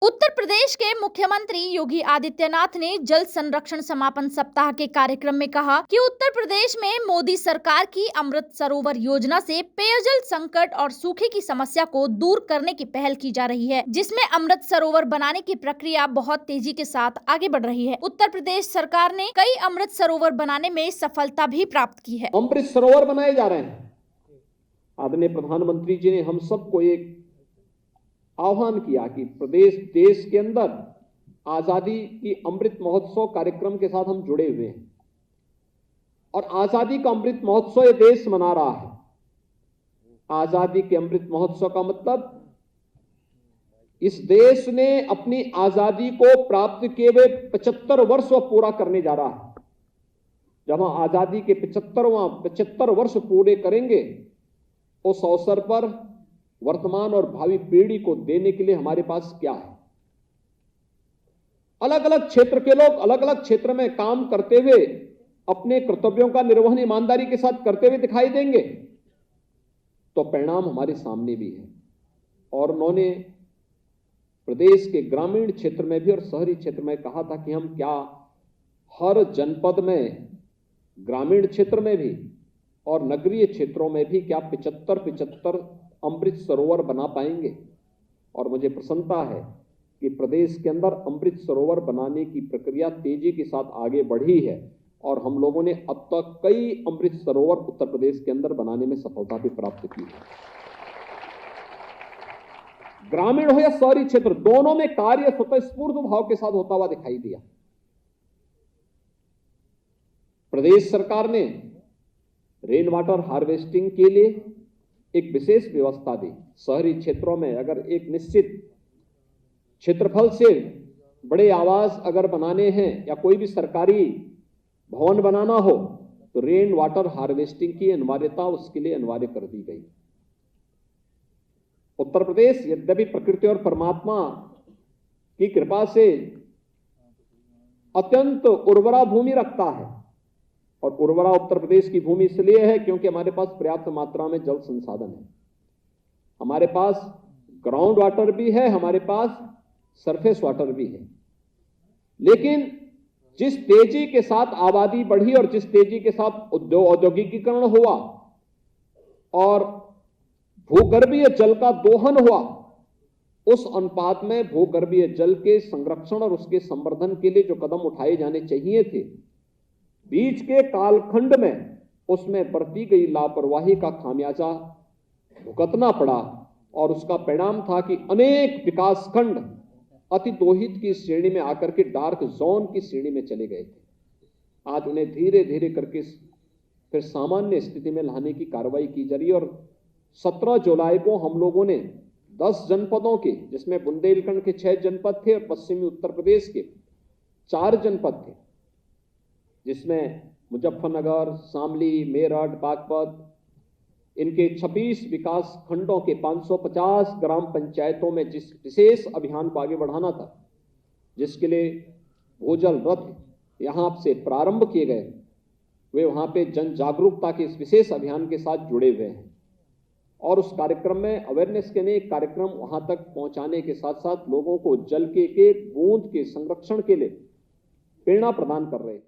उत्तर प्रदेश के मुख्यमंत्री योगी आदित्यनाथ ने जल संरक्षण समापन सप्ताह के कार्यक्रम में कहा कि उत्तर प्रदेश में मोदी सरकार की अमृत सरोवर योजना से पेयजल संकट और सूखे की समस्या को दूर करने की पहल की जा रही है, जिसमें अमृत सरोवर बनाने की प्रक्रिया बहुत तेजी के साथ आगे बढ़ रही है। उत्तर प्रदेश सरकार ने कई अमृत सरोवर बनाने में सफलता भी प्राप्त की है। अमृत सरोवर बनाए जा रहे हैं। आदरणीय प्रधानमंत्री जी ने हम सबको एक आह्वान किया कि प्रदेश देश के अंदर आजादी की अमृत महोत्सव कार्यक्रम के साथ हम जुड़े हुए हैं और आजादी का अमृत महोत्सव ये देश मना रहा है। आजादी के अमृत महोत्सव का मतलब इस देश ने अपनी आजादी को प्राप्त किए हुए 75 वर्ष पूरा करने जा रहा है। जब हम आजादी के 75 वर्ष पूरे करेंगे, उस अवसर पर वर्तमान और भावी पीढ़ी को देने के लिए हमारे पास क्या है। अलग अलग क्षेत्र के लोग अलग अलग क्षेत्र में काम करते हुए अपने कर्तव्यों का निर्वहन ईमानदारी के साथ करते हुए दिखाई देंगे, तो परिणाम हमारे सामने भी है। और उन्होंने प्रदेश के ग्रामीण क्षेत्र में भी और शहरी क्षेत्र में कहा था कि हम क्या हर जनपद में, ग्रामीण क्षेत्र में भी और नगरीय क्षेत्रों में भी क्या 75 अमृत सरोवर बना पाएंगे। और मुझे प्रसन्नता है कि प्रदेश के अंदर अमृत सरोवर बनाने की प्रक्रिया तेजी के साथ आगे बढ़ी है और हम लोगों ने अब तक कई अमृत सरोवर उत्तर प्रदेश के अंदर बनाने में सफलता भी प्राप्त की है। ग्रामीण हो या शहरी क्षेत्र, दोनों में कार्य स्वतःस्फूर्त भाव के साथ होता हुआ दिखाई दिया। प्रदेश सरकार ने रेन वाटर हार्वेस्टिंग के लिए एक विशेष व्यवस्था दी। शहरी क्षेत्रों में अगर एक निश्चित क्षेत्रफल से बड़े आवास अगर बनाने हैं या कोई भी सरकारी भवन बनाना हो, तो रेन वाटर हार्वेस्टिंग की अनिवार्यता उसके लिए अनिवार्य कर दी गई। उत्तर प्रदेश यद्यपि प्रकृति और परमात्मा की कृपा से अत्यंत उर्वरा भूमि रखता है, और उर्वरा उत्तर प्रदेश की भूमि इसलिए है क्योंकि हमारे पास पर्याप्त मात्रा में जल संसाधन है। हमारे पास ग्राउंड वाटर भी है, हमारे पास सरफेस वाटर भी है। लेकिन जिस तेजी के साथ आबादी बढ़ी और जिस तेजी के साथ औद्योगिकीकरण हुआ और भूगर्भीय जल का दोहन हुआ, उस अनुपात में भूगर्भीय जल के संरक्षण और उसके संवर्धन के लिए जो कदम उठाए जाने चाहिए थे, बीच के कालखंड में उसमें बरती गई लापरवाही का खामियाजा भुगतना पड़ा और उसका परिणाम था कि अनेक विकासखंड अतिदोहित की श्रेणी में आकर के डार्क जोन की श्रेणी में चले गए थे। आज उन्हें धीरे धीरे करके फिर सामान्य स्थिति में लाने की कार्रवाई की जा रही है। और 17 जुलाई को हम लोगों ने 10 जनपदों के, जिसमें बुंदेलखंड के 6 जनपद थे और पश्चिमी उत्तर प्रदेश के 4 जनपद थे, जिसमें मुजफ्फरनगर, शामली, मेरठ, बागपत, इनके 26 विकास खंडों के 550 ग्राम पंचायतों में जिस विशेष अभियान को आगे बढ़ाना था, जिसके लिए भूजल रथ यहां से प्रारंभ किए गए, वे वहां पे जन जागरूकता के इस विशेष अभियान के साथ जुड़े हुए हैं। और उस कार्यक्रम में अवेयरनेस के लिए एक कार्यक्रम वहां तक पहुंचाने के साथ साथ लोगों को जल के बूंद के संरक्षण के लिए प्रेरणा प्रदान कर रहे थे।